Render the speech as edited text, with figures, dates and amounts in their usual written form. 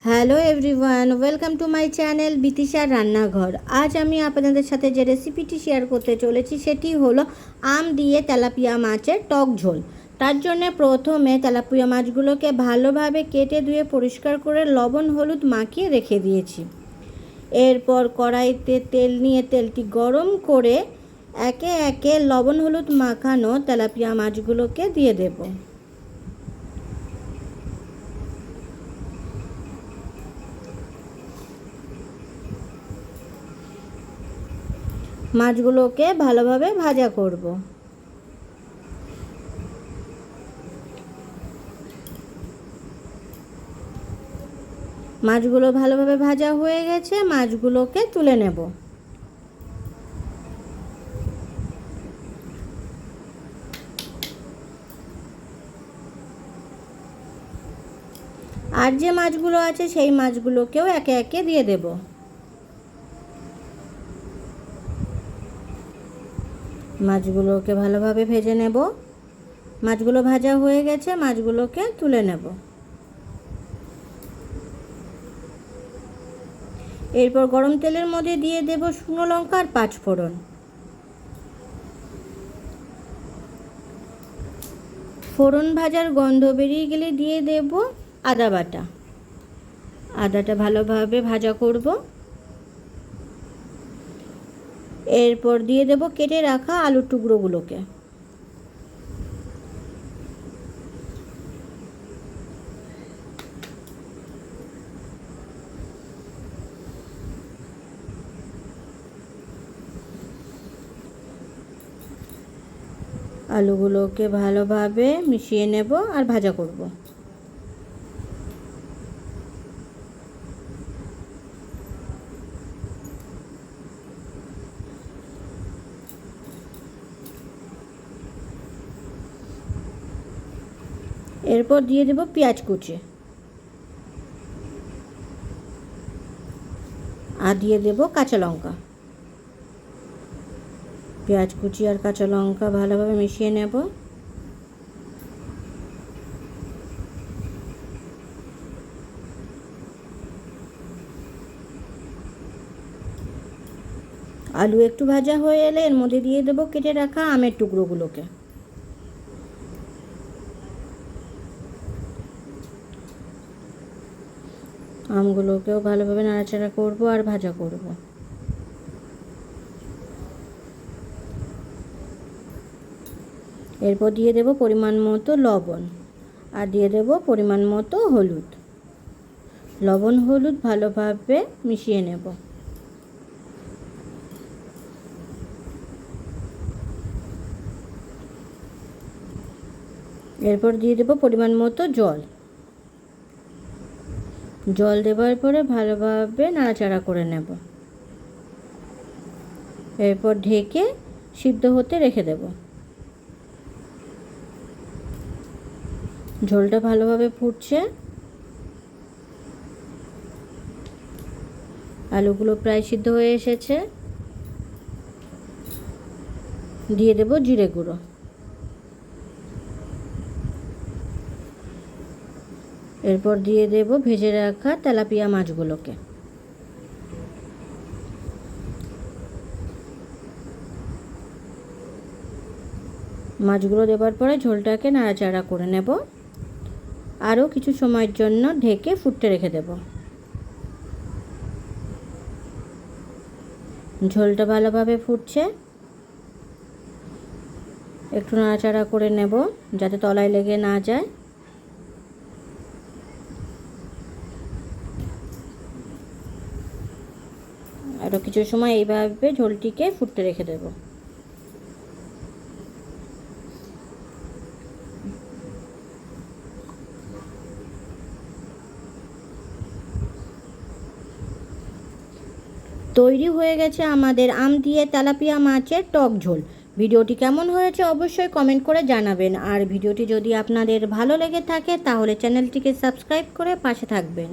Hello everyone, welcome to my channel বিতিশার রান্নাঘর। আজ আমি আপনাদের সাথে যে রেসিপিটি শেয়ার করতে চলেছি সেটি হলো আম দিয়ে তেলাপিয়া মাছের টক ঝোল। তার জন্য প্রথমে তেলাপিয়া মাছগুলোকে ভালোভাবে কেটে ধুয়ে পরিষ্কার করে লবণ হলুদ মাখিয়ে রেখে দিয়েছি। এরপর কড়াইতে তেল নিয়ে তেলটি গরম করে একে একে লবণ হলুদ মাখানো তেলাপিয়া মাছগুলোকে দিয়ে দেব। মাছগুলোকে ভালোভাবে ভাজা করব। মাছগুলো ভালোভাবে ভাজা হয়ে গেছে, মাছগুলোকে তুলে নেব। আর যে মাছগুলো আছে সেই মাছগুলোকেও একে একে দিয়ে দেব। মাছগুলোকে ভালোভাবে ভেজে নেব। মাছগুলো ভাজা হয়ে গেছে, মাছগুলোকে তুলে নেব। এরপর গরম তেলের মধ্যে দিয়ে দেব শুকনো লঙ্কা আর 5 ফোড়ন। ফোড়ন ভাজার গন্ধ বেরিয়ে গেলে দিয়ে দেব আদা বাটা। আদাটা ভালোভাবে ভাজা করব। এরপর দিয়ে দেব কেটে রাখা আলুর টুকরোগুলোকে। আলুগুলোকে ভালোভাবে মিশিয়ে নেব আর ভাজা করব। এরপর দিয়ে দেব পেঁয়াজ কুচি আর দিয়ে দেব কাঁচা লঙ্কা। পেঁয়াজ কুচি আর কাঁচা লঙ্কা ভালোভাবে মিশিয়ে নেব। আলু একটু ভাজা হয়ে এলে এর মধ্যে দিয়ে দেব কেটে রাখা আমের টুকরোগুলোকে। আমগুলোকেও ভালোভাবে নাড়াচাড়া করব আর ভাজা করব। এরপর দিয়ে দেব পরিমাণ মতো লবণ আর দিয়ে দেব পরিমাণ মতো হলুদ। লবণ হলুদ ভালোভাবে মিশিয়ে নেব। এরপর দিয়ে দেব পরিমাণ মতো জল। জল দেওয়ার পরে ভালোভাবে নাড়াচাড়া করে নেব। এরপর ঢেকে সিদ্ধ হতে রেখে দেব। ঝোলটা ভালোভাবে ফুটছে। আলুগুলো প্রায় সিদ্ধ হয়ে এসেছে। দিয়ে দেব জিরে গুঁড়ো। এরপর দিয়ে দেব ভেজে রাখা তেলাপিয়া মাছগুলোকে। মাছগুলো দেওয়ার পরে ঝোলটাকে নাড়াচাড়া করে নেব। আরও কিছু সময়ের জন্য ঢেকে ফুটতে রেখে দেব। ঝোলটা ভালোভাবে ফুটছে। একটু নাড়াচাড়া করে নেব যাতে তলায় লেগে না যায়। আরও কিছু সময় এইভাবে ঝোলটিকে ফুটতে রেখে দেব। তৈরি হয়ে গেছে আমাদের আম দিয়ে তেলাপিয়া মাছের টক ঝোল। ভিডিওটি কেমন হয়েছে অবশ্যই কমেন্ট করে জানাবেন। আর ভিডিওটি যদি আপনাদের ভালো লেগে থাকে তাহলে চ্যানেলটিকে সাবস্ক্রাইব করে পাশে থাকবেন।